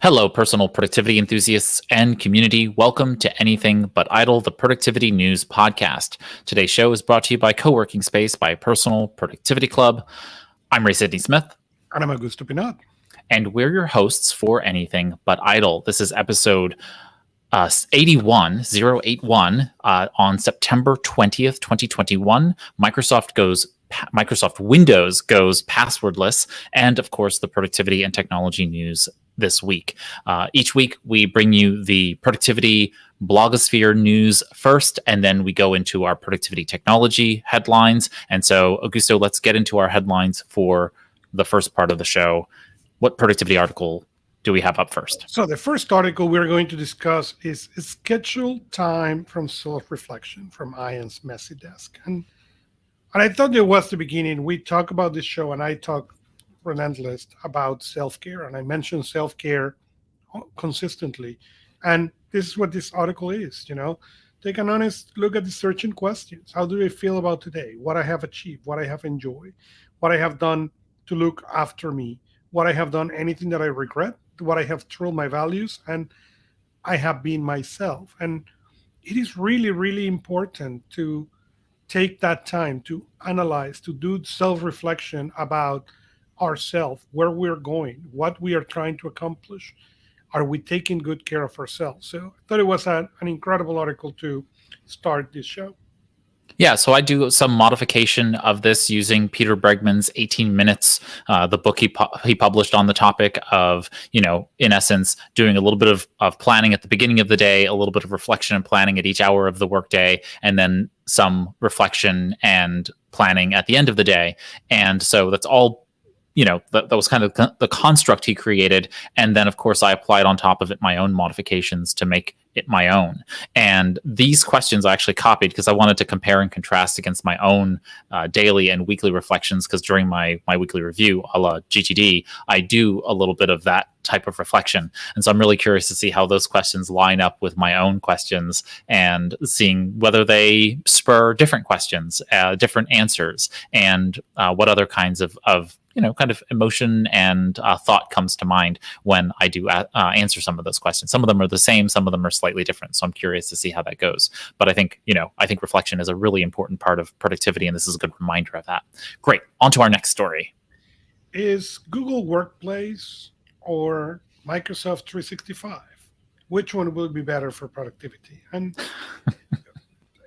Hello, personal productivity enthusiasts and community. Welcome to Anything But Idle, the Productivity News Podcast. Today's show is brought to you by Co-working Space by Personal Productivity Club. I'm Ray Sidney-Smith. And I'm Augusto Pinaud. And we're your hosts for Anything But Idle. This is episode 81081 on September 20th, 2021. Microsoft Windows goes passwordless, and of course, the productivity and technology news this week. Each week, we bring you the productivity blogosphere news first, and then we go into our productivity technology headlines. And so, Augusto, let's get into our headlines for the first part of the show. What productivity article do we have up first? So the first article we're going to discuss is Scheduled Time from Self-Reflection from Ian's Messy Desk. And I thought it was the beginning. We talk about this show, and I talk relentless about self-care, and I mention self-care consistently. And this is what this article is, Take an honest look at the searching questions. How do I feel about today? What I have achieved, what I have enjoyed, what I have done to look after me, what I have done, anything that I regret, what I have truly my values, and I have been myself. And it is really, really important to take that time to analyze, to do self-reflection about ourselves, where we're going, what we are trying to accomplish. Are we taking good care of ourselves? So I thought it was an incredible article to start this show. Yeah, so I do some modification of this using Peter Bregman's 18 Minutes, the book he published on the topic of, in essence, doing a little bit of planning at the beginning of the day, a little bit of reflection and planning at each hour of the workday, and then some reflection and planning at the end of the day. And so that's all, that was kind of the construct he created. And then, of course, I applied on top of it my own modifications to make it my own. And these questions I actually copied because I wanted to compare and contrast against my own daily and weekly reflections, because during my weekly review, a la GTD, I do a little bit of that type of reflection. And so I'm really curious to see how those questions line up with my own questions and seeing whether they spur different questions, different answers, and what other kinds of kind of emotion and thought comes to mind when I do answer some of those questions. Some of them are the same, some of them are slightly different. So I'm curious to see how that goes. But I think reflection is a really important part of productivity, and this is a good reminder of that. Great. On to our next story. Is Google Workplace or Microsoft 365? Which one will be better for productivity? And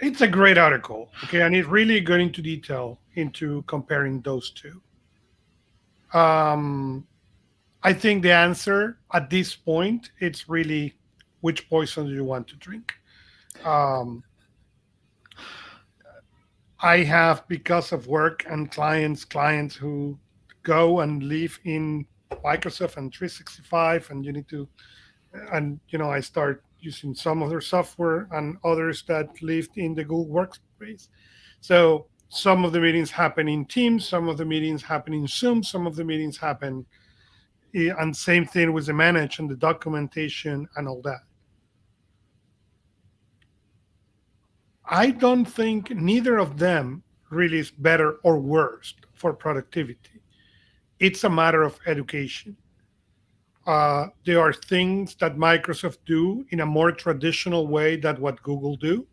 it's a great article, okay? And it's really going into detail into comparing those two. I think the answer at this point, it's really which poison do you want to drink. I have, because of work and clients who go and live in Microsoft and 365, and I start using some of their software, and others that lived in the Google Workspace. So some of the meetings happen in Teams, some of the meetings happen in Zoom, some of the meetings happen, and same thing with the manage and the documentation and all that. I don't think neither of them really is better or worse for productivity. It's a matter of education. There are things that Microsoft do in a more traditional way than what Google do.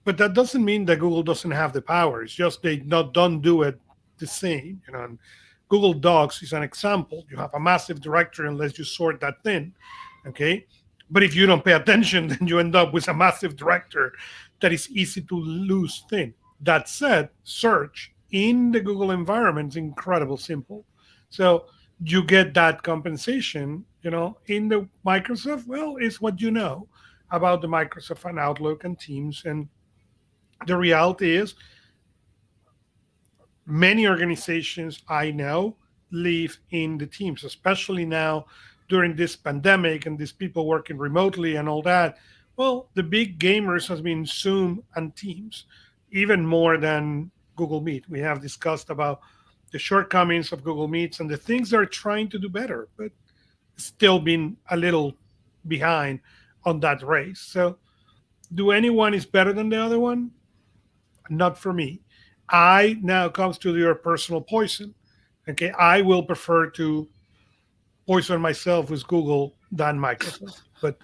But that doesn't mean that Google doesn't have the power. It's just they don't do it the same. And Google Docs is an example. You have a massive directory unless you sort that thin, okay? But if you don't pay attention, then you end up with a massive directory that is easy to lose thin. That said, search in the Google environment is incredibly simple. So you get that compensation, in the Microsoft. Well, it's what you know about the Microsoft and Outlook and Teams. And the reality is many organizations I know live in the Teams, especially now during this pandemic and these people working remotely and all that. Well, the big gamers has been Zoom and Teams, even more than Google Meet. We have discussed about the shortcomings of Google Meets and the things they're trying to do better, but still been a little behind on that race. So do anyone is better than the other one? Not for me. I now comes to your personal poison. Okay, I will prefer to poison myself with Google than Microsoft. But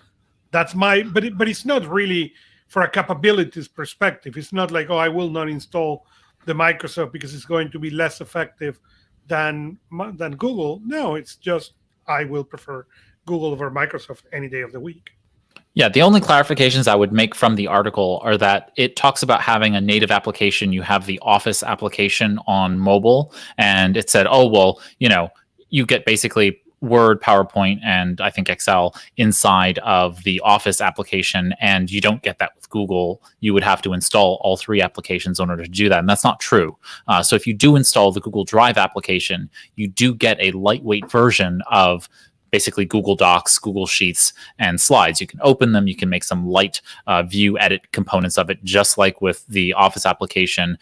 it's not really for a capabilities perspective. It's not like, oh, I will not install the Microsoft because it's going to be less effective than Google. No, it's just I will prefer Google over Microsoft any day of the week. Yeah, the only clarifications I would make from the article are that it talks about having a native application. You have the Office application on mobile, and it said, oh, well, you get basically Word, PowerPoint, and I think Excel inside of the Office application, and you don't get that with Google. You would have to install all three applications in order to do that, and that's not true. So if you do install the Google Drive application, you do get a lightweight version of basically Google Docs, Google Sheets, and Slides. You can open them. You can make some light view edit components of it, just like with the Office application.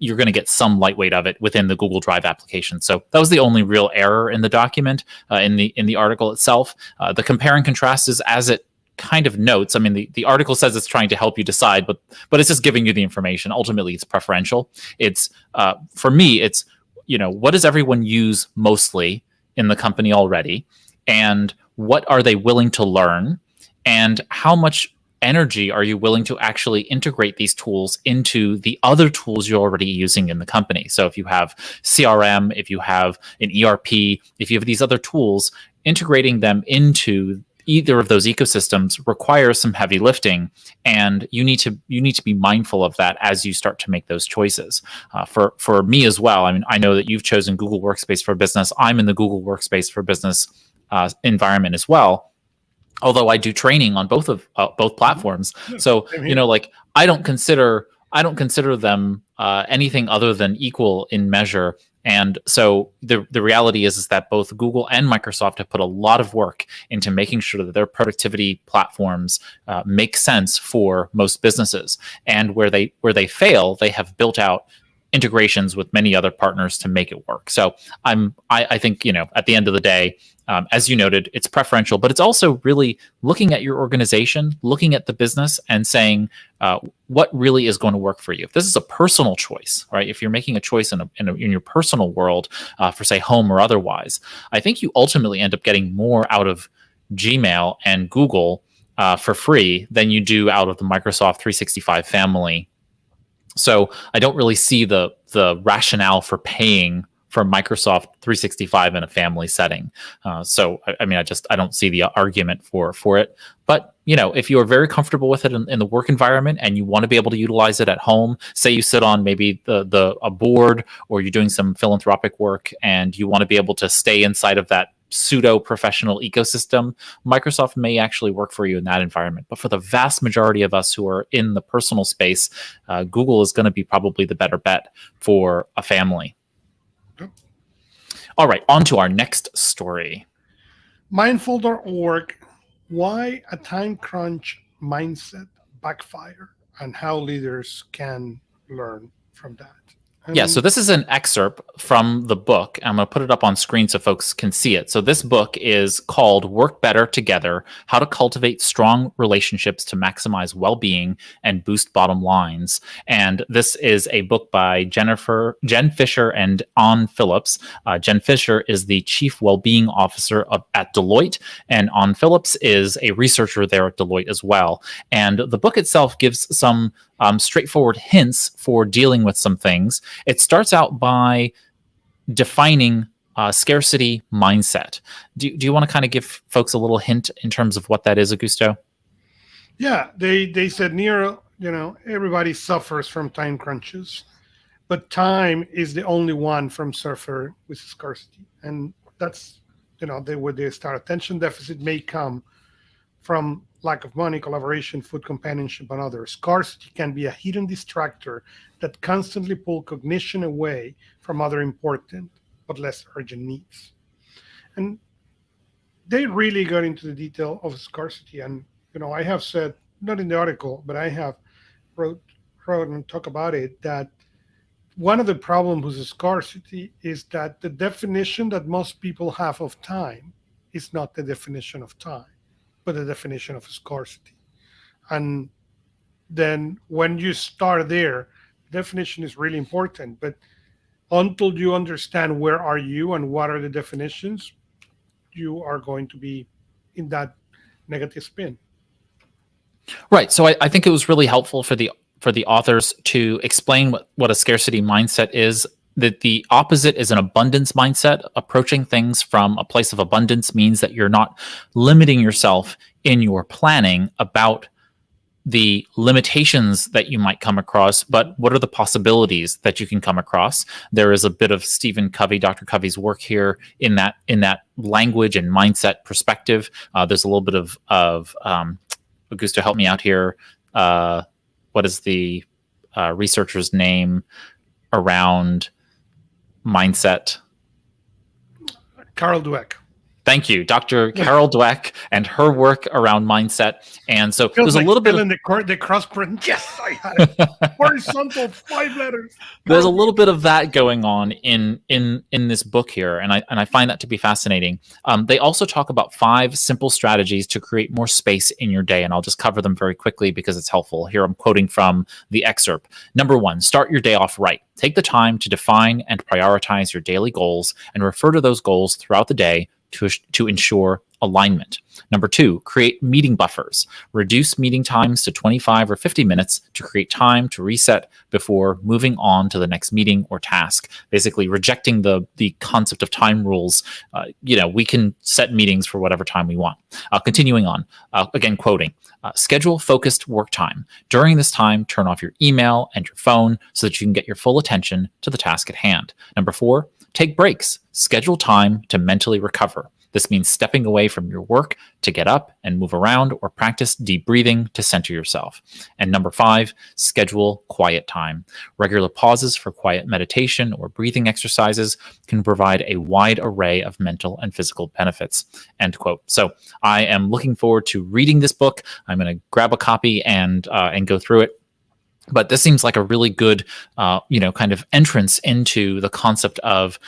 You're going to get some lightweight of it within the Google Drive application. So that was the only real error in the document, in the article itself. The compare and contrast is as it kind of notes. I mean, the article says it's trying to help you decide, but it's just giving you the information. Ultimately, it's preferential. It's for me, it's what does everyone use mostly in the company already? And what are they willing to learn? And how much energy are you willing to actually integrate these tools into the other tools you're already using in the company? So if you have CRM, if you have an ERP, if you have these other tools, integrating them into either of those ecosystems requires some heavy lifting, and you need to be mindful of that as you start to make those choices. For me as well, I mean, I know that you've chosen Google Workspace for Business. I'm in the Google Workspace for Business environment as well, although I do training on both platforms. So like I don't consider them anything other than equal in measure. And so the reality is that both Google and Microsoft have put a lot of work into making sure that their productivity platforms make sense for most businesses. And where they fail, they have built out integrations with many other partners to make it work. So I think at the end of the day, as you noted, it's preferential, but it's also really looking at your organization, looking at the business, and saying what really is going to work for you. If this is a personal choice, right? If you're making a choice in your personal world, for say home or otherwise, I think you ultimately end up getting more out of Gmail and Google for free than you do out of the Microsoft 365 family. So I don't really see the rationale for paying for Microsoft 365 in a family setting. So I mean, I don't see the argument for it. But if you are very comfortable with it in the work environment and you want to be able to utilize it at home, say you sit on maybe a board, or you're doing some philanthropic work and you want to be able to stay inside of that pseudo professional ecosystem, Microsoft may actually work for you in that environment. But for the vast majority of us who are in the personal space, Google is going to be probably the better bet for a family. All right, on to our next story. Mindful.org, why a time crunch mindset backfire and how leaders can learn from that. Yeah, so this is an excerpt from the book. I'm going to put it up on screen so folks can see it. So this book is called Work Better Together: How to Cultivate Strong Relationships to Maximize Well-Being and Boost Bottom Lines. And this is a book by Jen Fisher and Ann Phillips. Jen Fisher is the Chief Wellbeing Officer at Deloitte, and Ann Phillips is a researcher there at Deloitte as well. And the book itself gives some straightforward hints for dealing with some things. It starts out by defining scarcity mindset. Do you want to kind of give folks a little hint in terms of what that is, Augusto? Yeah, they said everybody suffers from time crunches, but time is the only one from suffer with scarcity. And that's, where they start. Attention deficit may come from lack of money, collaboration, food companionship, and others. Scarcity can be a hidden distractor that constantly pulls cognition away from other important but less urgent needs. And they really got into the detail of scarcity. And, I have said, not in the article, but I have wrote and talk about it, that one of the problems with scarcity is that the definition that most people have of time is not the definition of time, but the definition of scarcity. And then when you start there, definition is really important. But until you understand where are you and what are the definitions, you are going to be in that negative spin. Right. So I think it was really helpful for the authors to explain what a scarcity mindset is. That the opposite is an abundance mindset. Approaching things from a place of abundance means that you're not limiting yourself in your planning about the limitations that you might come across, but what are the possibilities that you can come across? There is a bit of Stephen Covey, Dr. Covey's work here in that language and mindset perspective. There's a little bit of Augusto, help me out here. What is the researcher's name around mindset? Carol Dweck. Thank you, Dr. Carol Dweck, and her work around mindset. And so Feels there's a little bit of the cross print. Yes, I had it. Horizontal 5 letters. There's a little bit of that going on in this book here, and I find that to be fascinating. They also talk about 5 simple strategies to create more space in your day, and I'll just cover them very quickly because it's helpful. Here I'm quoting from the excerpt. Number 1, start your day off right. Take the time to define and prioritize your daily goals and refer to those goals throughout the day to ensure alignment. Number 2, create meeting buffers. Reduce meeting times to 25 or 50 minutes to create time to reset before moving on to the next meeting or task. Basically, rejecting the concept of time rules. We can set meetings for whatever time we want. Continuing on, again, quoting, schedule focused work time. During this time, turn off your email and your phone so that you can get your full attention to the task at hand. Number 4, take breaks. Schedule time to mentally recover. This means stepping away from your work to get up and move around or practice deep breathing to center yourself. And number 5, schedule quiet time. Regular pauses for quiet meditation or breathing exercises can provide a wide array of mental and physical benefits. End quote. So I am looking forward to reading this book. I'm going to grab a copy and go through it. But this seems like a really good, kind of entrance into the concept of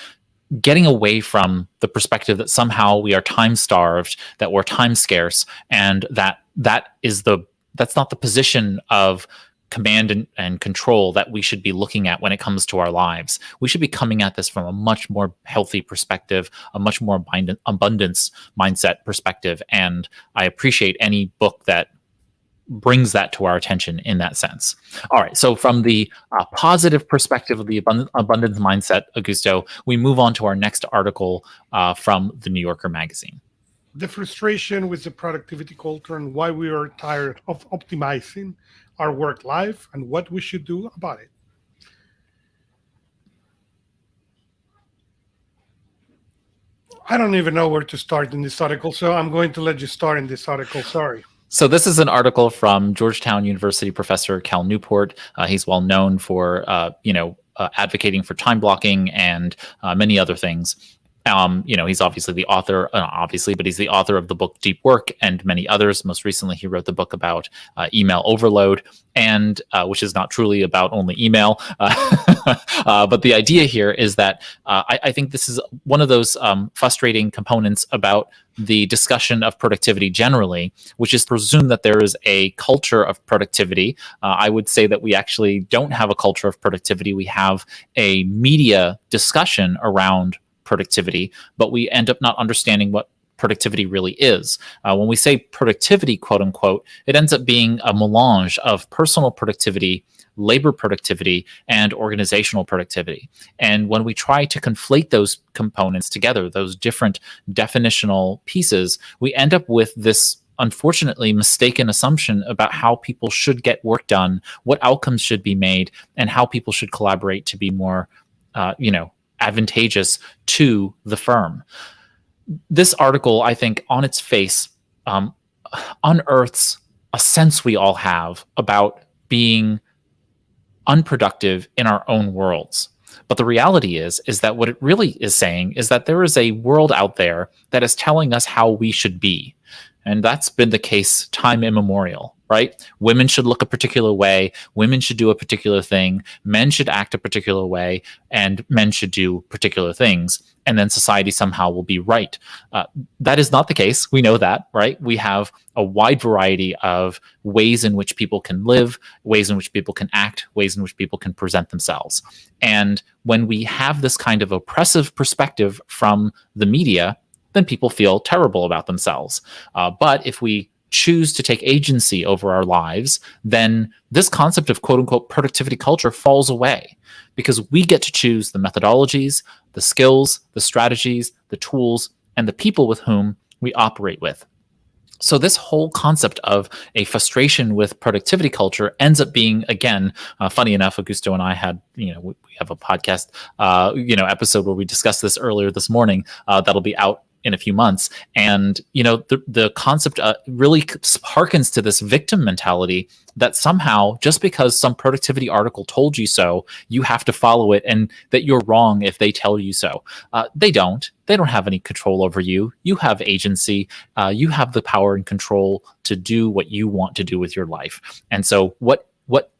getting away from the perspective that somehow we are time starved, that we're time scarce, and that's not the position of command and control that we should be looking at when it comes to our lives. We should be coming at this from a much more healthy perspective, a much more abundance mindset perspective. And I appreciate any book that brings that to our attention in that sense. All right. So from the positive perspective of the abundance mindset, Augusto, we move on to our next article from the New Yorker magazine. The frustration with the productivity culture and why we are tired of optimizing our work life and what we should do about it. I don't even know where to start in this article, so I'm going to let you start in this article. Sorry. So this is an article from Georgetown University professor Cal Newport. He's well known for, advocating for time blocking and many other things. He's obviously the author, but he's the author of the book Deep Work and many others. Most recently, he wrote the book about email overload, and which is not truly about only email. But the idea here is that I think this is one of those frustrating components about the discussion of productivity generally, which is presume that there is a culture of productivity. I would say that we actually don't have a culture of productivity. We have a media discussion around productivity, but we end up not understanding what productivity really is. When we say productivity, quote unquote, it ends up being a melange of personal productivity, labor productivity, and organizational productivity. And when we try to conflate those components together, those different definitional pieces, we end up with this unfortunately mistaken assumption about how people should get work done, what outcomes should be made, and how people should collaborate to be more, advantageous to the firm. This article, I think, on its face, unearths a sense we all have about being unproductive in our own worlds. But the reality is that what it really is saying is that there is a world out there that is telling us how we should be. And that's been the case time immemorial, right? Women should look a particular way. Women should do a particular thing. Men should act a particular way, and men should do particular things. And then society somehow will be right. That is not the case. We know that, right? We have a wide variety of ways in which people can live, ways in which people can act, ways in which people can present themselves. And when we have this kind of oppressive perspective from the media, then people feel terrible about themselves. But if we choose to take agency over our lives, then this concept of quote unquote productivity culture falls away, because we get to choose the methodologies, the skills, the strategies, the tools, and the people with whom we operate with. So this whole concept of a frustration with productivity culture ends up being, again, funny enough, Augusto and I had, we have a podcast, episode where we discussed this earlier this morning. That'll be out in a few months. And, the concept really harkens to this victim mentality that somehow just because some productivity article told you so, you have to follow it, and that you're wrong if they tell you so. They don't have any control over you. You have agency. You have the power and control to do what you want to do with your life. And so what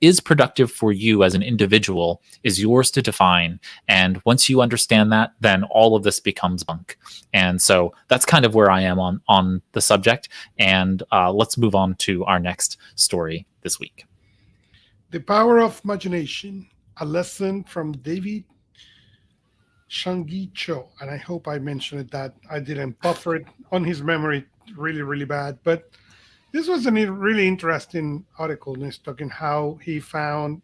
is productive for you as an individual is yours to define. And once you understand that, then all of this becomes bunk. And so that's kind of where I am on the subject. And let's move on to our next story this week. The Power of Imagination, a lesson from David Shangi Cho. And I hope I mentioned that. I didn't buffer it on his memory really, really bad. But this was a really interesting article. And it's talking how he found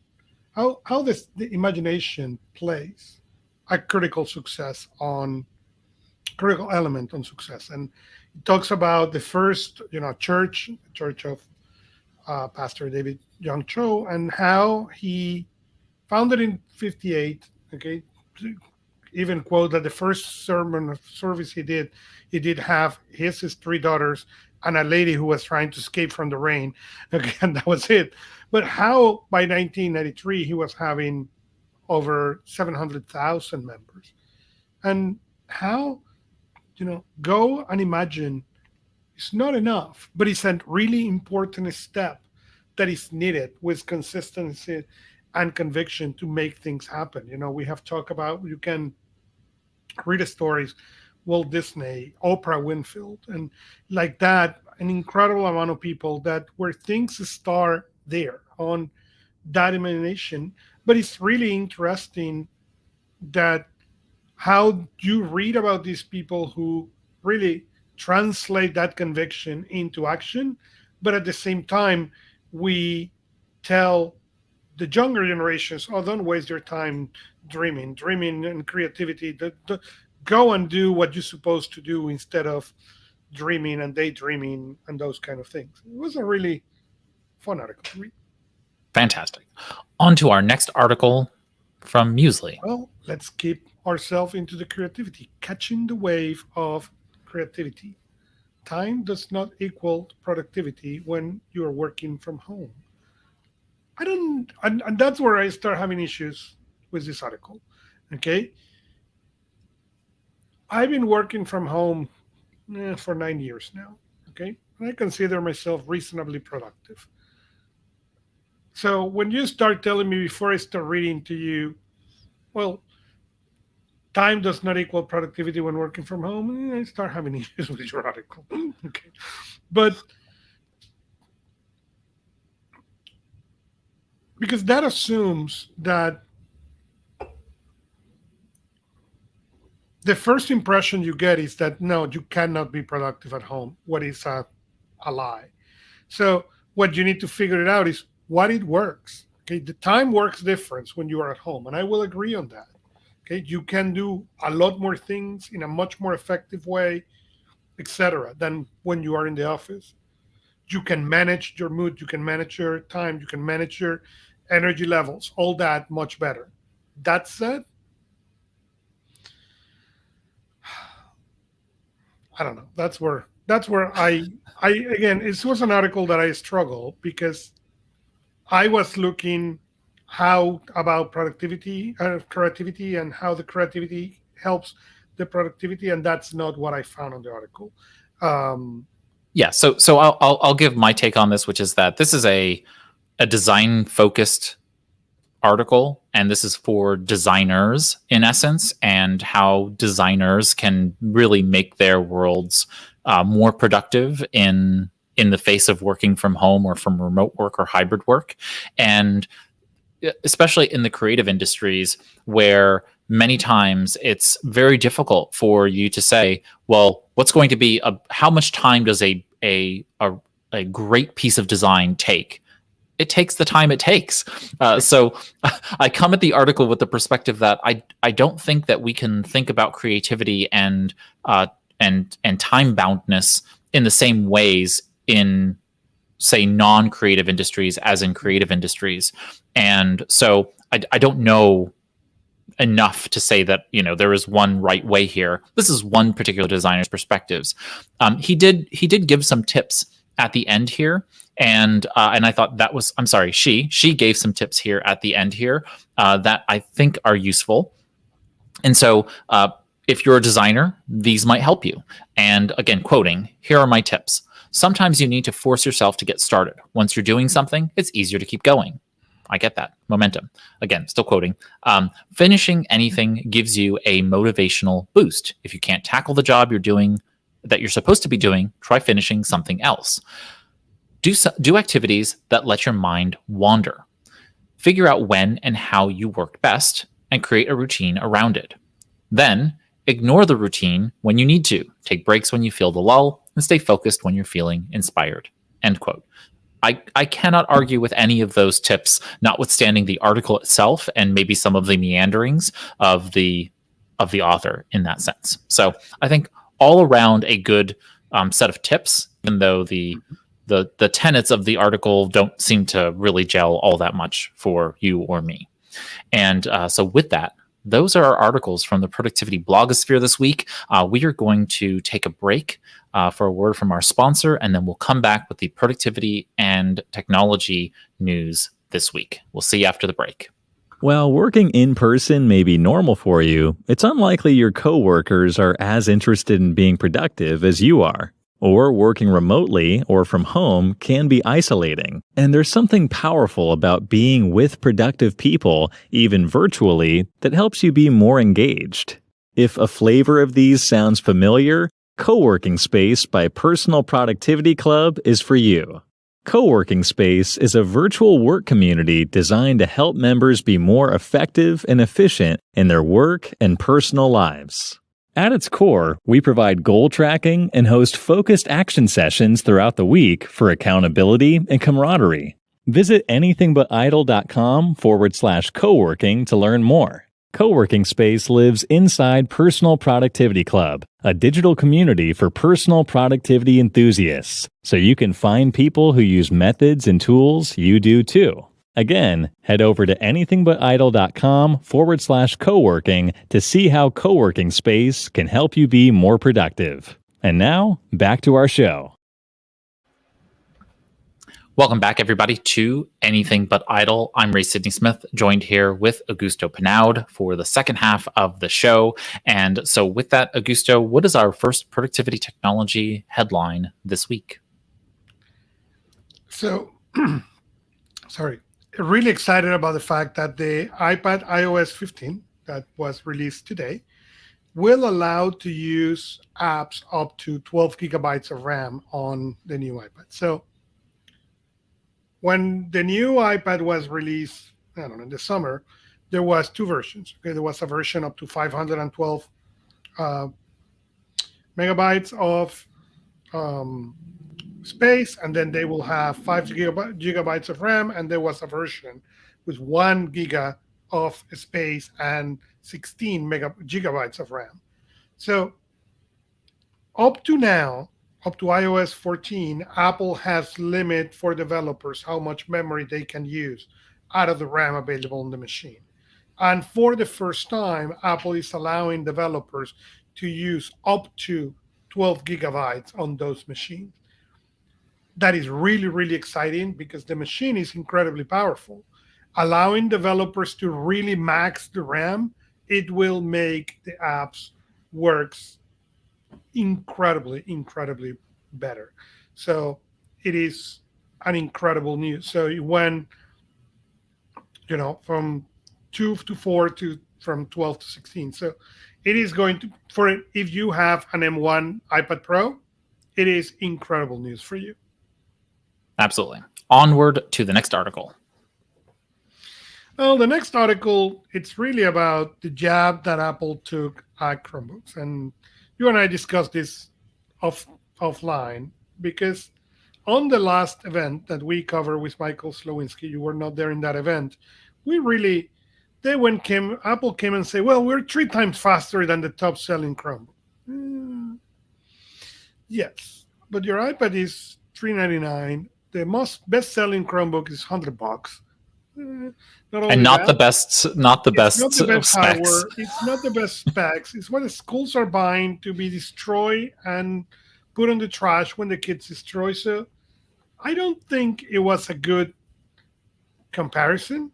how the imagination plays a critical element on success. And it talks about the first, church of Pastor David Young Cho, and how he founded in 58. Okay, even quote that the first sermon service he did have his 3 daughters and a lady who was trying to escape from the rain. Okay, and that was it. But how by 1993 he was having over 700,000 members, and how go and imagine is not enough, but it's a really important step that is needed with consistency and conviction to make things happen. We have talked about, you can read the stories, Walt Disney, Oprah Winfield, and like that, an incredible amount of people that where things start there on that imagination. But it's really interesting that how you read about these people who really translate that conviction into action, but at the same time, we tell the younger generations, don't waste your time dreaming and creativity. Go and do what you're supposed to do instead of dreaming and daydreaming and those kind of things. It was a really fun article to read. Fantastic. On to our next article from Muesli. Well, let's keep ourselves into the creativity, catching the wave of creativity. Time does not equal productivity when you are working from home. And that's where I start having issues with this article. Okay. I've been working from home for 9 years now. Okay. And I consider myself reasonably productive. So when you start telling me before I start reading to you, well, time does not equal productivity when working from home, I start having issues with your article. Okay. But because that assumes that the first impression you get is that, no, you cannot be productive at home. What is a lie? So what you need to figure it out is what it works. Okay, the time works difference when you are at home, and I will agree on that. Okay, you can do a lot more things in a much more effective way, etc., than when you are in the office. You can manage your mood, you can manage your time, you can manage your energy levels, all that much better. That said, I don't know. That's where I again, it was an article that I struggle because I was looking how about productivity, creativity, and how the creativity helps the productivity, and that's not what I found on the article. Yeah, so I'll give my take on this, which is that this is a design focused article, and this is for designers in essence, and how designers can really make their worlds more productive in the face of working from home or from remote work or hybrid work. And especially in the creative industries where many times it's very difficult for you to say, well, what's going to be how much time does a great piece of design take? It takes the time it takes. So I come at the article with the perspective that I don't think that we can think about creativity and time boundness in the same ways in, say, non-creative industries as in creative industries. And so I don't know enough to say that, there is one right way here. This is one particular designer's perspectives. He did give some tips at the end here, and I thought that was, I'm sorry, she gave some tips here at the end here that I think are useful. And so if you're a designer, these might help you. And again, quoting, here are my tips. Sometimes you need to force yourself to get started. Once you're doing something, it's easier to keep going. I get that. Momentum. Again, still quoting. Finishing anything gives you a motivational boost. If you can't tackle the job that you're supposed to be doing, try finishing something else. Do activities that let your mind wander. Figure out when and how you work best and create a routine around it. Then, ignore the routine when you need to. Take breaks when you feel the lull and stay focused when you're feeling inspired. End quote. I cannot argue with any of those tips, notwithstanding the article itself and maybe some of the meanderings of the author in that sense. So I think all around a good set of tips, even though the tenets of the article don't seem to really gel all that much for you or me. And so with that, those are our articles from the Productivity blogosphere this week. We are going to take a break for a word from our sponsor, and then we'll come back with the productivity and technology news this week. We'll see you after the break. While working in person may be normal for you, it's unlikely your coworkers are as interested in being productive as you are. Or working remotely or from home can be isolating. And there's something powerful about being with productive people, even virtually, that helps you be more engaged. If a flavor of these sounds familiar, Co-working Space by Personal Productivity Club is for you. Co-working Space is a virtual work community designed to help members be more effective and efficient in their work and personal lives. At its core, we provide goal tracking and host focused action sessions throughout the week for accountability and camaraderie. Visit anythingbutidle.com/coworking to learn more. Co-working Space lives inside Personal Productivity Club, a digital community for personal productivity enthusiasts, so you can find people who use methods and tools you do too. Again, head over to anythingbutidle.com/coworking to see how Co-working Space can help you be more productive. And now, back to our show. Welcome back, everybody, to Anything But Idle. I'm Ray Sidney-Smith, joined here with Augusto Pinaud for the second half of the show. And so with that, Augusto, what is our first productivity technology headline this week? So, sorry, really excited about the fact that the iPad iOS 15 that was released today will allow to use apps up to 12 gigabytes of RAM on the new iPad. So when the new iPad was released, I don't know, in the summer, there was two versions. Okay, there was a version up to 512 megabytes of space, and then they will have 5 gigabytes of RAM, and there was a version with 1 giga of space and 16 gigabytes of RAM. So up to now, up to iOS 14, Apple has limit for developers how much memory they can use out of the RAM available on the machine. And for the first time, Apple is allowing developers to use up to 12 gigabytes on those machines. That is really, really exciting because the machine is incredibly powerful. Allowing developers to really max the RAM, it will make the apps works incredibly better. So it is an incredible news. So you went, from 2 to 4 to from 12 to 16. So it is going to, if you have an M1 iPad Pro, it is incredible news for you. Absolutely. Onward to the next article. Well, the next article, it's really about the jab that Apple took at Chromebooks. And you and I discussed this off offline because on the last event that we covered with Michael Slowinski, you were not there in that event. We really, Apple came and said, well, we're 3 times faster than the top selling Chromebook. Mm, yes, but your iPad is $399. The most best selling Chromebook is $100. Not And only not the that, best, not the it's not best the best specs. hardware. It's not the best specs. It's what the schools are buying to be destroyed and put on the trash when the kids destroy. So I don't think it was a good comparison.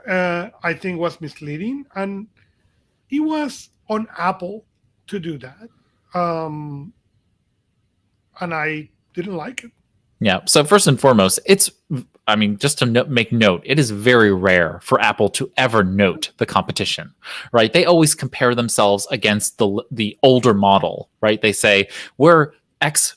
I think was misleading, and it was on Apple to do that, um, and I didn't like it. Yeah. So first and foremost, I mean, just to make note, it is very rare for Apple to ever note the competition, right? They always compare themselves against the older model, right? They say we're X,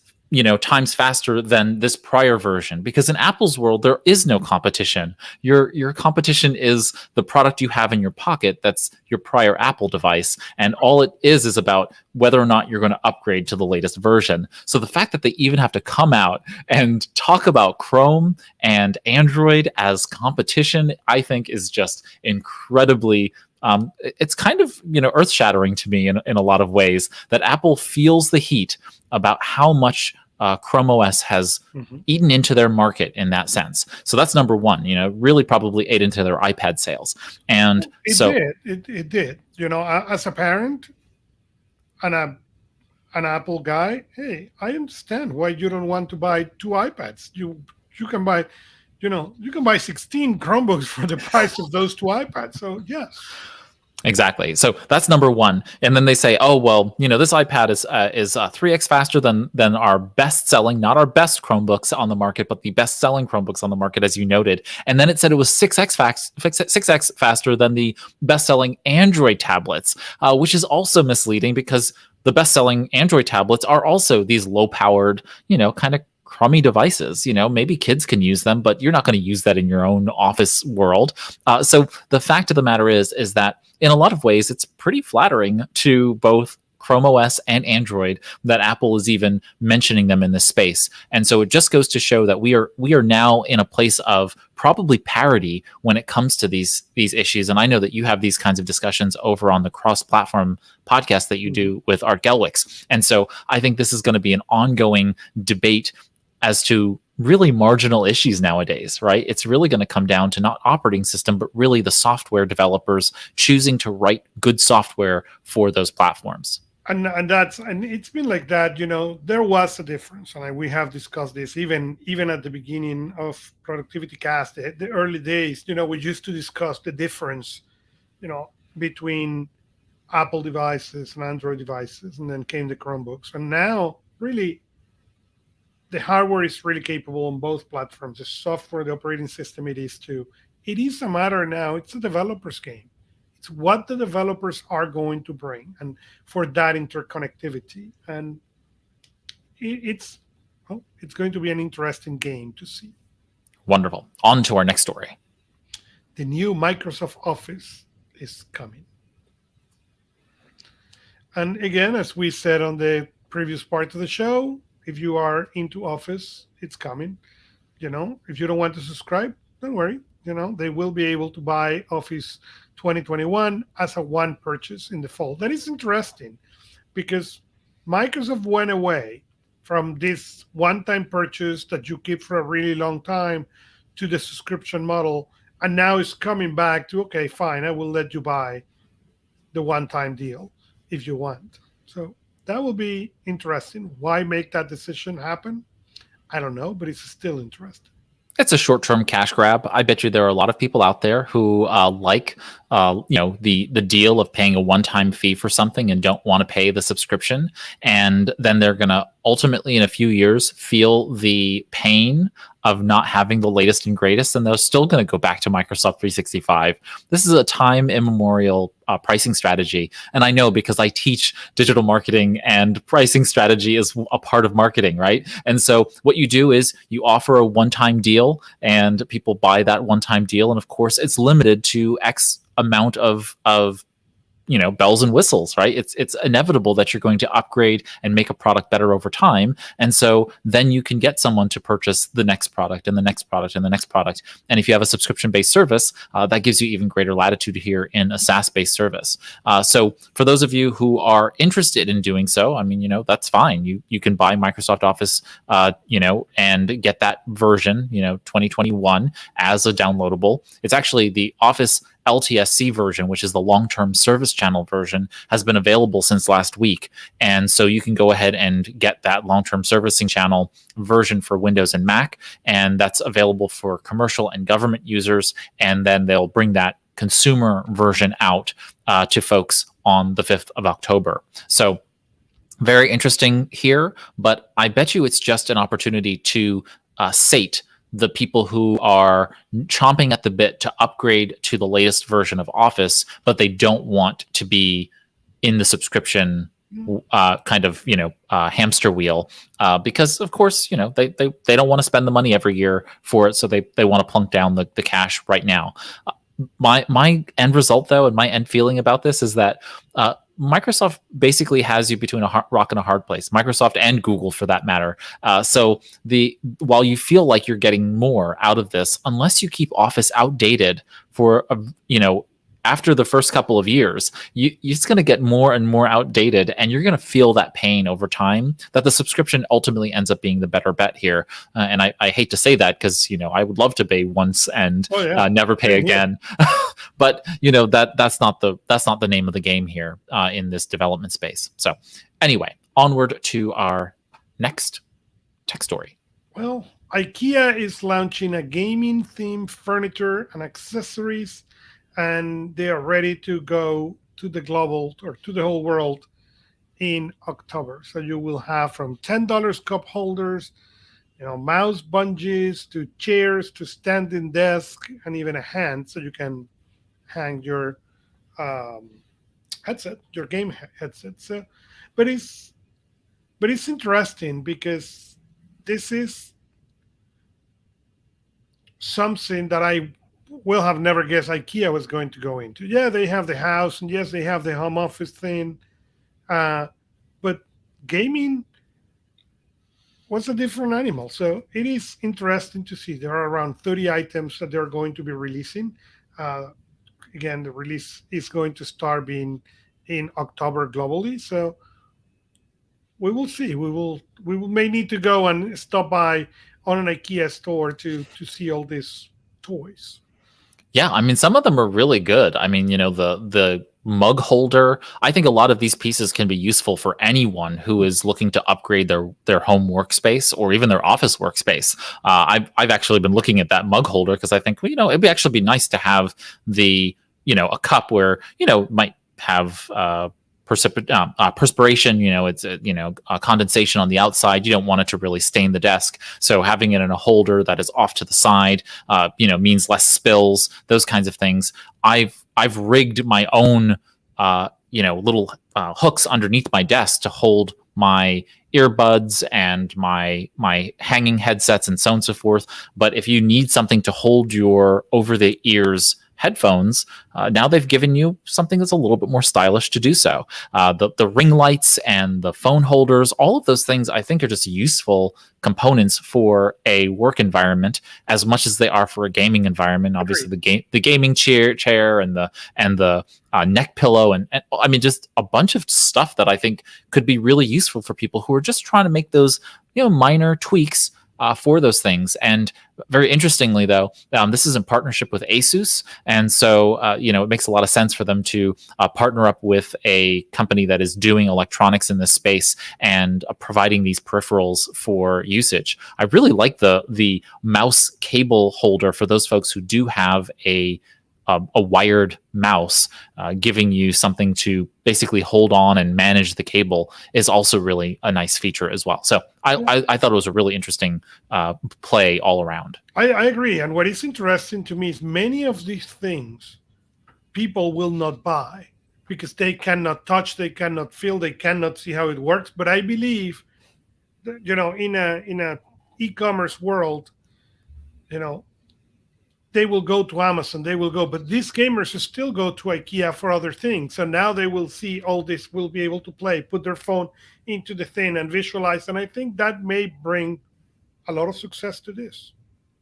times faster than this prior version, because in Apple's world there is no competition. Your competition is the product you have in your pocket. That's your prior Apple device, and all it is about whether or not you're going to upgrade to the latest version. So the fact that they even have to come out and talk about Chrome and Android as competition, I think is just incredibly it's kind of earth shattering to me in a lot of ways that Apple feels the heat about how much Chrome OS has eaten into their market in that sense. So that's number one. Really probably ate into their iPad sales, and It did. As a parent and an Apple guy, hey, I understand why you don't want to buy 2 iPads. You can buy, you can buy 16 Chromebooks for the price of those 2 iPads. So yes. Exactly. So that's number one. And then they say, oh, well, this iPad is 3x faster than our best selling, not our best Chromebooks on the market, but the best selling Chromebooks on the market, as you noted. And then it said it was 6x faster than the best selling Android tablets, which is also misleading because the best selling Android tablets are also these low powered, kind of crummy devices. Maybe kids can use them, but you're not going to use that in your own office world. So the fact of the matter is that in a lot of ways, it's pretty flattering to both Chrome OS and Android that Apple is even mentioning them in this space. And so it just goes to show that we are now in a place of probably parity when it comes to these issues. And I know that you have these kinds of discussions over on the cross-platform podcast that you do with Art Gelwicks. And so I think this is going to be an ongoing debate as to really marginal issues nowadays, right? It's really going to come down to not operating system, but really the software developers choosing to write good software for those platforms. And it's been like that. There was a difference, and we have discussed this even at the beginning of Productivity Cast, the early days. We used to discuss the difference, between Apple devices and Android devices, and then came the Chromebooks, and now really the hardware is really capable on both platforms. The software, the operating system, it is too. It is a matter now. It's a developer's game. It's what the developers are going to bring, and for that interconnectivity, and it's going to be an interesting game to see. Wonderful. On to our next story. The new Microsoft Office is coming, and again, as we said on the previous part of the show, if you are into Office, it's coming. If you don't want to subscribe, don't worry. They will be able to buy Office 2021 as a one purchase in the fall. That is interesting because Microsoft went away from this one-time purchase that you keep for a really long time to the subscription model, and now it's coming back to, okay, fine, I will let you buy the one-time deal if you want. So that will be interesting. Why make that decision happen? I don't know, but it's still interesting. It's a short-term cash grab. I bet you there are a lot of people out there who like the deal of paying a one-time fee for something and don't want to pay the subscription, and then they're going to ultimately in a few years feel the pain of not having the latest and greatest, and they're still going to go back to Microsoft 365. This is a time immemorial pricing strategy. And I know because I teach digital marketing, and pricing strategy is a part of marketing, right? And so what you do is you offer a one-time deal, and people buy that one-time deal. And of course, it's limited to X amount of bells and whistles, right? It's inevitable that you're going to upgrade and make a product better over time. And so then you can get someone to purchase the next product and the next product and the next product. And if you have a subscription-based service, that gives you even greater latitude here in a SaaS-based service. So for those of you who are interested in doing so, I mean, that's fine. You can buy Microsoft Office, and get that version, 2021 as a downloadable. It's actually the Office LTSC version, which is the long-term service channel version, has been available since last week. And so you can go ahead and get that long-term servicing channel version for Windows and Mac. And that's available for commercial and government users. And then they'll bring that consumer version out to folks on the 5th of October. So very interesting here, but I bet you it's just an opportunity to sate the people who are chomping at the bit to upgrade to the latest version of Office, but they don't want to be in the subscription hamster wheel, because of course, they don't want to spend the money every year for it. So they want to plunk down the cash right now. My end result, though, and my end feeling about this is that Microsoft basically has you between a rock and a hard place. Microsoft and Google, for that matter. So while you feel like you're getting more out of this, unless you keep Office outdated for after the first couple of years, you're just going to get more and more outdated, and you're going to feel that pain over time, that the subscription ultimately ends up being the better bet here. And I hate to say that because, I would love to pay once and never pay again. But, that's not the name of the game here in this development space. So anyway, onward to our next tech story. Well, Ikea is launching a gaming themed furniture and accessories, and they are ready to go to the global or to the whole world in October. So you will have from $10 cup holders, mouse bungees, to chairs, to standing desk, and even a hand, so you can hang your headset, your game headset. So, but it's interesting because this is something that I will have never guessed Ikea was going to go into. Yeah, they have the house, and yes, they have the home office thing, but gaming was a different animal. So it is interesting to see. There are around 30 items that they're going to be releasing. Again, the release is going to start being in October globally. So we will see. We may need to go and stop by on an IKEA store to see all these toys. Yeah, I mean, some of them are really good. I mean, the mug holder. I think a lot of these pieces can be useful for anyone who is looking to upgrade their home workspace or even their office workspace. I've actually been looking at that mug holder because I think, it'd actually be nice to have a cup where, might have perspiration, it's condensation on the outside. You don't want it to really stain the desk. So having it in a holder that is off to the side, means less spills, those kinds of things. I've rigged my own, little hooks underneath my desk to hold my earbuds and my hanging headsets and so on and so forth. But if you need something to hold your over the ears headphones, now they've given you something that's a little bit more stylish to do so. The ring lights and the phone holders, all of those things I think are just useful components for a work environment as much as they are for a gaming environment. Obviously, the gaming chair and the neck pillow and I mean just a bunch of stuff that I think could be really useful for people who are just trying to make those minor tweaks for those things. And very interestingly, though, this is in partnership with Asus. And so, it makes a lot of sense for them to partner up with a company that is doing electronics in this space and providing these peripherals for usage. I really like the mouse cable holder for those folks who do have a a wired mouse giving you something to basically hold on and manage the cable is also really a nice feature as well. So I thought it was a really interesting play all around. I agree. And what is interesting to me is many of these things people will not buy because they cannot touch, they cannot feel, they cannot see how it works. But I believe that, in a e-commerce world, they will go to Amazon, but these gamers still go to IKEA for other things. So now they will see all this, will be able to play, put their phone into the thing and visualize. And I think that may bring a lot of success to this.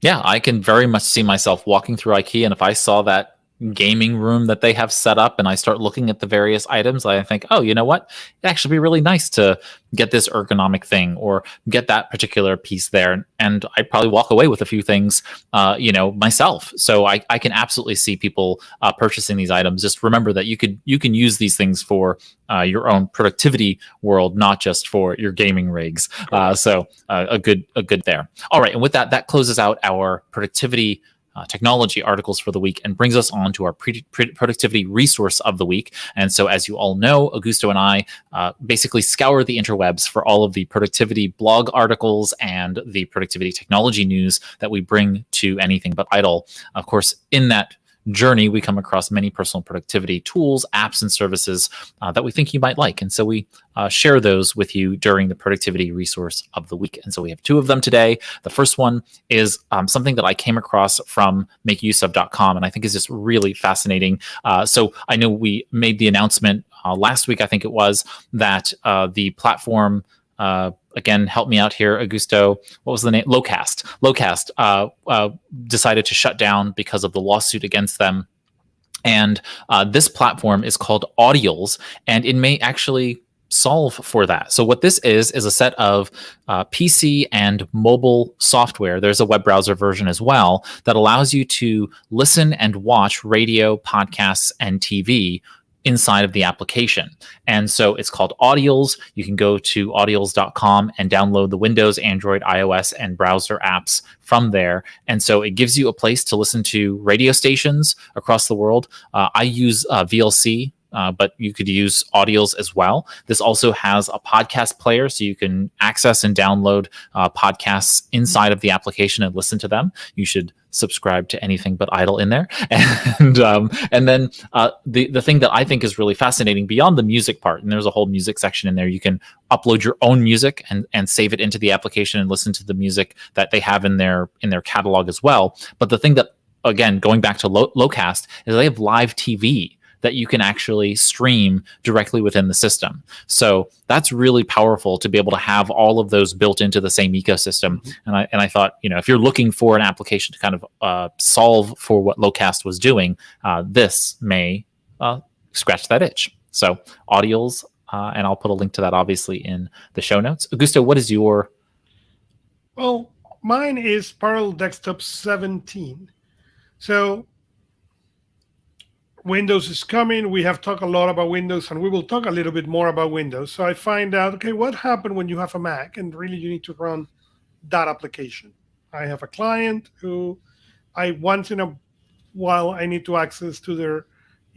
Yeah, I can very much see myself walking through IKEA, and if I saw that gaming room that they have set up and I start looking at the various items, I think, oh, you know what? It'd actually be really nice to get this ergonomic thing or get that particular piece there. And I'd probably walk away with a few things, myself. So I can absolutely see people purchasing these items. Just remember that you can use these things for your own productivity world, not just for your gaming rigs. So a good there. All right. And with that closes out our productivity technology articles for the week and brings us on to our productivity resource of the week. And so, as you all know, Augusto and I basically scour the interwebs for all of the productivity blog articles and the productivity technology news that we bring to Anything But Idle. Of course, in that journey, we come across many personal productivity tools, apps, and services that we think you might like. And so we share those with you during the productivity resource of the week. And so we have two of them today. The first one is something that I came across from makeuseof.com, and I think is just really fascinating. So I know we made the announcement last week, I think it was, that the platform, again, help me out here, Augusto. What was the name? Locast decided to shut down because of the lawsuit against them. And this platform is called Audials, and it may actually solve for that. So what this is a set of PC and mobile software. There's a web browser version as well that allows you to listen and watch radio, podcasts, and TV inside of the application. And so it's called Audials. You can go to audials.com and download the Windows, Android, iOS, and browser apps from there. And so it gives you a place to listen to radio stations across the world. I use VLC, but you could use Audials as well. This also has a podcast player, so you can access and download podcasts inside of the application and listen to them. You should subscribe to Anything But Idle in there. And then the thing that I think is really fascinating beyond the music part, and there's a whole music section in there, you can upload your own music and save it into the application and listen to the music that they have in their catalog as well. But the thing that, again, going back to Locast, is they have live TV that you can actually stream directly within the system. So that's really powerful to be able to have all of those built into the same ecosystem. Mm-hmm. And I thought, if you're looking for an application to kind of solve for what Locast was doing, this may scratch that itch. So Audials, and I'll put a link to that obviously in the show notes. Augusto, what is your? Well, mine is Parallel Desktop 17. So Windows is coming. We have talked a lot about Windows, and we will talk a little bit more about Windows. So I find out, okay, what happened when you have a Mac and really you need to run that application? I have a client who once in a while I need to access to their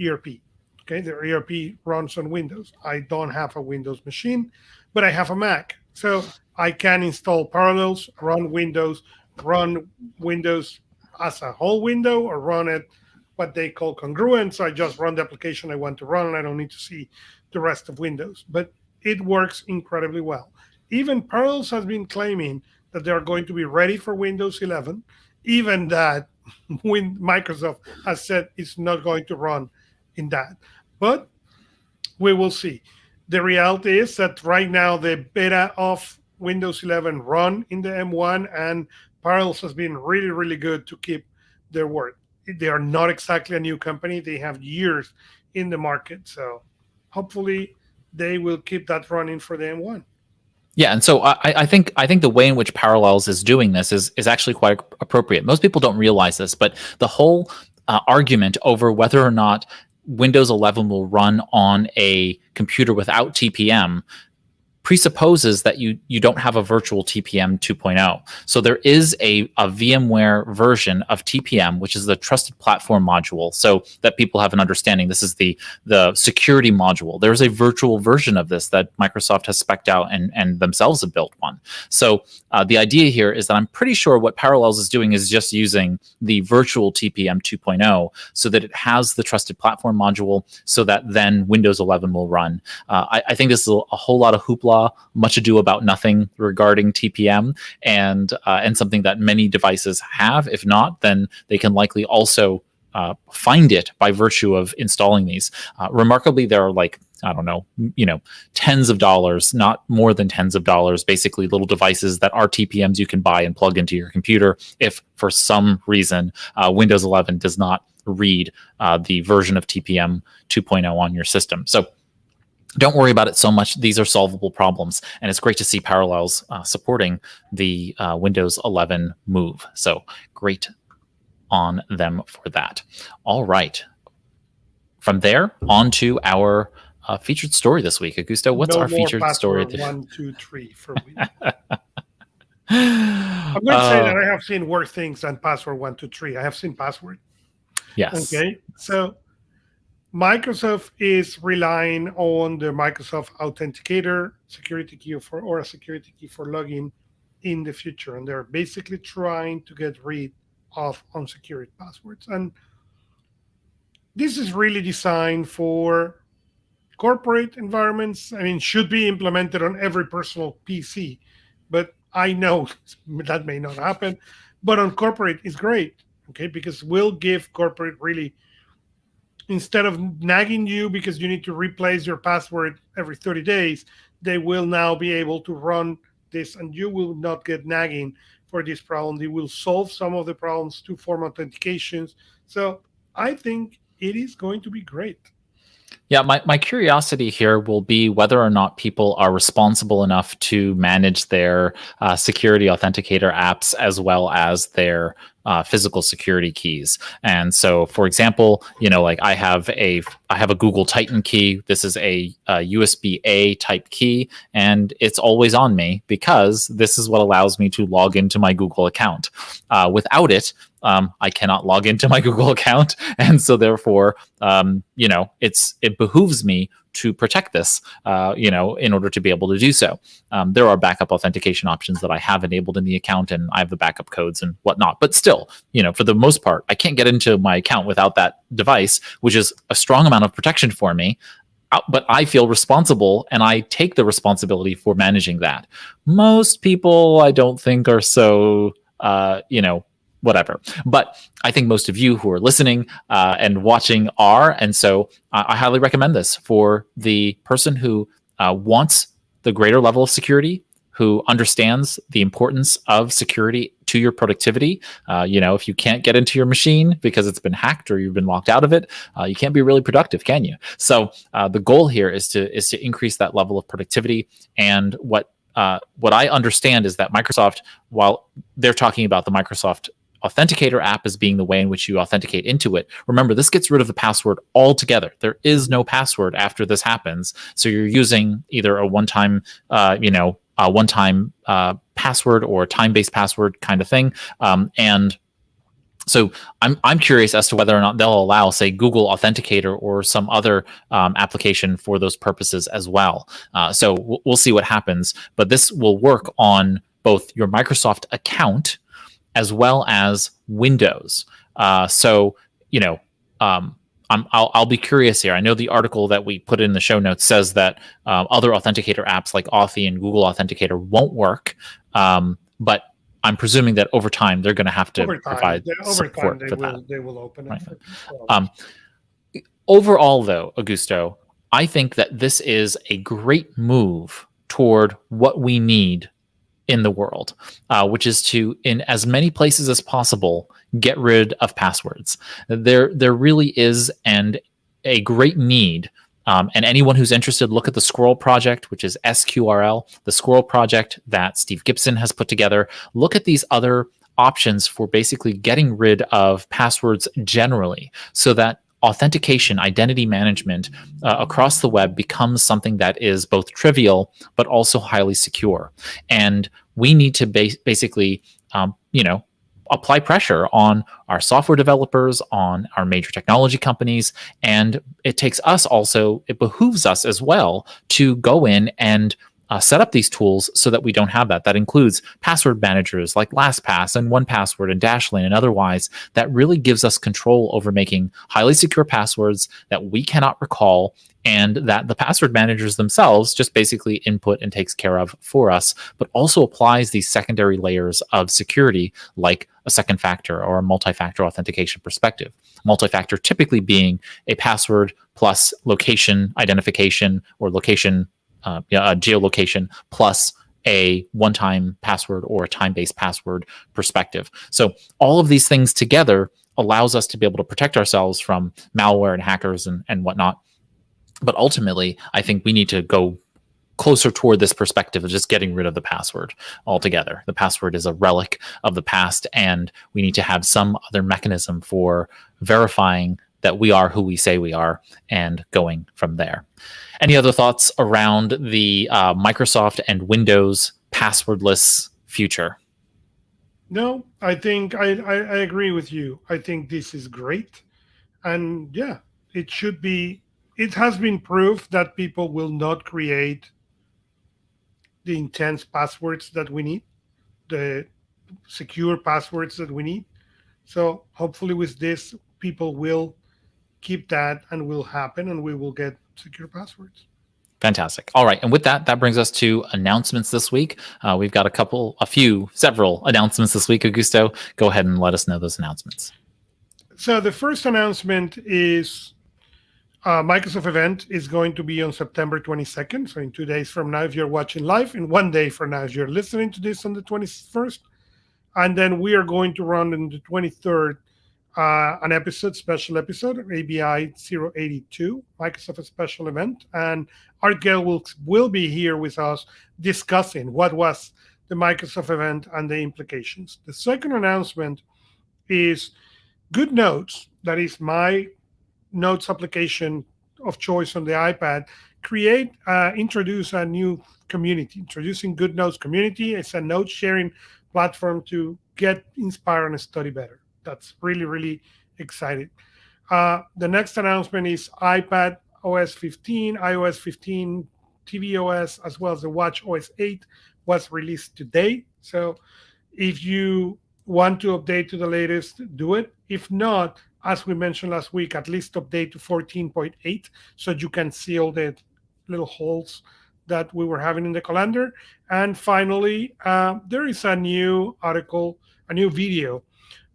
ERP. Okay, their ERP runs on Windows. I don't have a Windows machine, but I have a Mac. So I can install Parallels, run Windows as a whole window, or run it what they call congruent. So I just run the application I want to run, and I don't need to see the rest of Windows. But it works incredibly well. Even Parallels has been claiming that they are going to be ready for Windows 11, even that when Microsoft has said it's not going to run in that. But we will see. The reality is that right now the beta of Windows 11 run in the M1, and Parallels has been really, really good to keep their word. They are not exactly a new company. They have years in the market. So hopefully they will keep that running for the M1. Yeah, and so I think the way in which Parallels is doing this is actually quite appropriate. Most people don't realize this, but the whole argument over whether or not Windows 11 will run on a computer without TPM presupposes that you don't have a virtual TPM 2.0. So there is a VMware version of TPM, which is the Trusted Platform Module. So that people have an understanding, this is the security module. There's a virtual version of this that Microsoft has spec'd out and themselves have built one. So the idea here is that I'm pretty sure what Parallels is doing is just using the virtual TPM 2.0 so that it has the Trusted Platform Module so that then Windows 11 will run. I think this is a whole lot of hoopla, much ado about nothing regarding TPM, and something that many devices have. If not, then they can likely also find it by virtue of installing these. Remarkably, there are like, I don't know, tens of dollars, not more than tens of dollars, basically little devices that are TPMs you can buy and plug into your computer if for some reason Windows 11 does not read the version of TPM 2.0 on your system. So don't worry about it so much. These are solvable problems, and it's great to see Parallels supporting the Windows 11 move. So great on them for that. All right. From there, on to our featured story this week. Augusto, what's our featured story? 1, 2, 3 for me. I'm going to say that I have seen worse things than password 1, 2, 3. I have seen password. Yes. Okay. So Microsoft is relying on the Microsoft Authenticator security key or a security key for login in the future. And they're basically trying to get rid of unsecured passwords. And this is really designed for corporate environments. I mean, should be implemented on every personal PC. But I know that may not happen. But on corporate, it's great, okay, because we'll give corporate really, instead of nagging you because you need to replace your password every 30 days, they will now be able to run this and you will not get nagging for this problem. They will solve some of the problems, two-form authentications. So I think it is going to be great. Yeah, my curiosity here will be whether or not people are responsible enough to manage their security authenticator apps as well as their physical security keys. And so, for example, like I have a Google Titan key. This is a USB-A type key, and it's always on me because this is what allows me to log into my Google account. Without it, I cannot log into my Google account, and so therefore, it behooves me to protect this, in order to be able to do so. There are backup authentication options that I have enabled in the account, and I have the backup codes and whatnot. But still, for the most part, I can't get into my account without that device, which is a strong amount of protection for me. But I feel responsible, and I take the responsibility for managing that. Most people, I don't think, are so, whatever. But I think most of you who are listening and watching are. And so I highly recommend this for the person who wants the greater level of security, who understands the importance of security to your productivity. If you can't get into your machine because it's been hacked or you've been locked out of it, you can't be really productive, can you? So the goal here is to increase that level of productivity. And what I understand is that Microsoft, while they're talking about the Microsoft Authenticator app as being the way in which you authenticate into it. Remember, this gets rid of the password altogether. There is no password after this happens. So you're using either a one-time, password or time-based password kind of thing. And so I'm curious as to whether or not they'll allow, say, Google Authenticator or some other application for those purposes as well. So we'll see what happens. But this will work on both your Microsoft account as well as Windows. I'll be curious here. I know the article that we put in the show notes says that other authenticator apps like Authy and Google Authenticator won't work, but I'm presuming that over time they're going to have to provide support for that. They will open it. Right. Overall, though, Augusto, I think that this is a great move toward what we need in the world, which is to, in as many places as possible, get rid of passwords. There really is a great need. And anyone who's interested, look at the Squirrel Project, which is SQRL, the Squirrel Project that Steve Gibson has put together. Look at these other options for basically getting rid of passwords generally, so that authentication, identity management across the web becomes something that is both trivial but also highly secure. And we need to basically, apply pressure on our software developers, on our major technology companies. And it behooves us as well to go in and set up these tools so that we don't have that. That includes password managers like LastPass and 1Password and Dashlane and otherwise. That really gives us control over making highly secure passwords that we cannot recall, and that the password managers themselves just basically input and takes care of for us, but also applies these secondary layers of security like a second factor or a multi-factor authentication perspective. Multi-factor typically being a password plus location identification or geolocation plus a one-time password or a time-based password perspective. So all of these things together allows us to be able to protect ourselves from malware and hackers and whatnot. But ultimately, I think we need to go closer toward this perspective of just getting rid of the password altogether. The password is a relic of the past, and we need to have some other mechanism for verifying that we are who we say we are and going from there. Any other thoughts around the Microsoft and Windows passwordless future? No, I think I agree with you. I think this is great. And yeah, it should be. It has been proved that people will not create the intense passwords that we need, the secure passwords that we need. So hopefully with this, people will keep that and will happen, and we will get secure passwords. Fantastic. All right. And with that, that brings us to announcements this week. We've got several announcements this week. Augusto, go ahead and let us know those announcements. So the first announcement is Microsoft event is going to be on September 22nd. So in 2 days from now, if you're watching live, in 1 day from now, if you're listening to this on the 21st. And then we are going to run on the 23rd an special episode, ABI 082, Microsoft special event. And Art Gale will be here with us discussing what was the Microsoft event and the implications. The second announcement is GoodNotes, that is my notes application of choice on the iPad, introduce a new community. Introducing GoodNotes community. It's a note sharing platform to get inspired and study better. That's really, really exciting. The next announcement is iPad OS 15, iOS 15, tvOS, as well as the Watch OS 8 was released today. So if you want to update to the latest, do it. If not, as we mentioned last week, at least update to 14.8 so you can see all the little holes that we were having in the calendar. And finally, there is a new article, a new video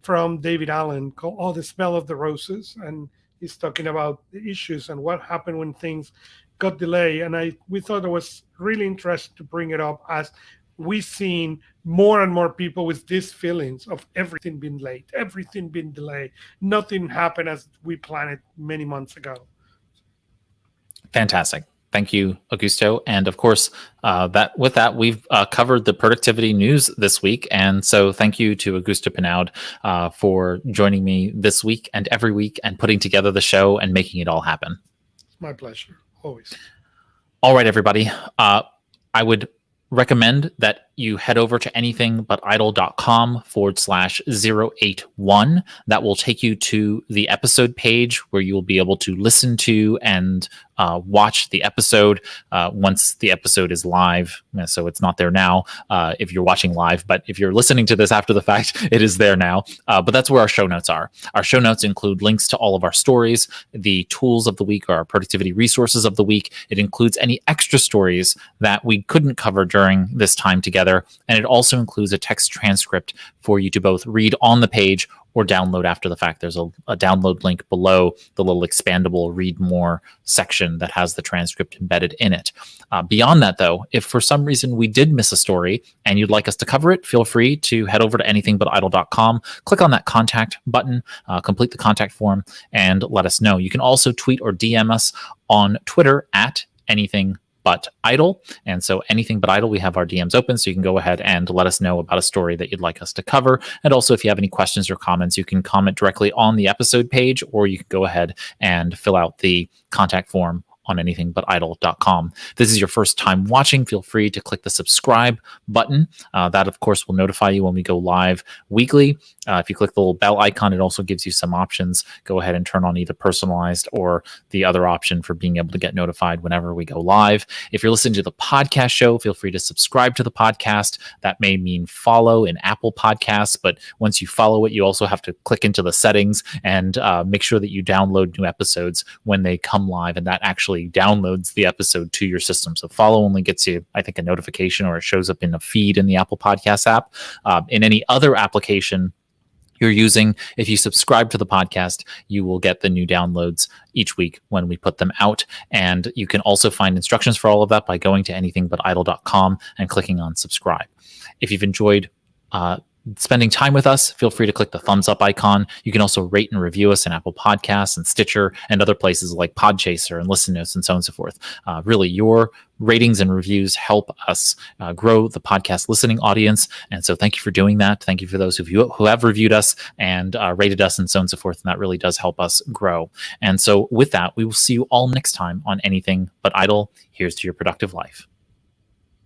from David Allen called The Smell of the Roses. And he's talking about the issues and what happened when things got delayed. And we thought it was really interesting to bring it up, as we've seen more and more people with these feelings of everything being late, everything being delayed. Nothing happened as we planned it many months ago. Fantastic. Thank you, Augusto. And of course, we've covered the productivity news this week. And so thank you to Augusto Pinaud for joining me this week and every week and putting together the show and making it all happen. It's my pleasure, always. All right, everybody. I would recommend that you head over to anythingbutidle.com/081. That will take you to the episode page where you will be able to listen to and watch the episode once the episode is live. So it's not there now if you're watching live, but if you're listening to this after the fact, it is there now. But that's where our show notes are. Our show notes include links to all of our stories, the tools of the week, or our productivity resources of the week. It includes any extra stories that we couldn't cover during this time together. And it also includes a text transcript for you to both read on the page or download after the fact. There's a download link below the little expandable read more section that has the transcript embedded in it. Beyond that, though, if for some reason we did miss a story and you'd like us to cover it, feel free to head over to anythingbutidle.com, click on that contact button, complete the contact form, and let us know. You can also tweet or DM us on Twitter at anythingbutidle. But Idle. And so Anything But Idle, we have our DMs open, so you can go ahead and let us know about a story that you'd like us to cover. And also, if you have any questions or comments, you can comment directly on the episode page, or you can go ahead and fill out the contact form on anythingbutidle.com. If this is your first time watching, feel free to click the subscribe button. That, of course, will notify you when we go live weekly. If you click the little bell icon, it also gives you some options. Go ahead and turn on either personalized or the other option for being able to get notified whenever we go live. If you're listening to the podcast show, feel free to subscribe to the podcast. That may mean follow in Apple Podcasts, but once you follow it, you also have to click into the settings and make sure that you download new episodes when they come live, and that actually downloads the episode to your system. So follow only gets you, I think, a notification, or it shows up in a feed in the Apple Podcast app. In any other application you're using, if you subscribe to the podcast, you will get the new downloads each week when we put them out. And you can also find instructions for all of that by going to anythingbutidle.com and clicking on subscribe. If you've enjoyed spending time with us, feel free to click the thumbs up icon. You can also rate and review us in Apple Podcasts and Stitcher and other places like Podchaser and Listen Notes and so on and so forth. Really, your ratings and reviews help us grow the podcast listening audience. And so thank you for doing that. Thank you for those of you who have reviewed us and rated us and so on and so forth. And that really does help us grow. And so with that, we will see you all next time on Anything But Idle. Here's to your productive life.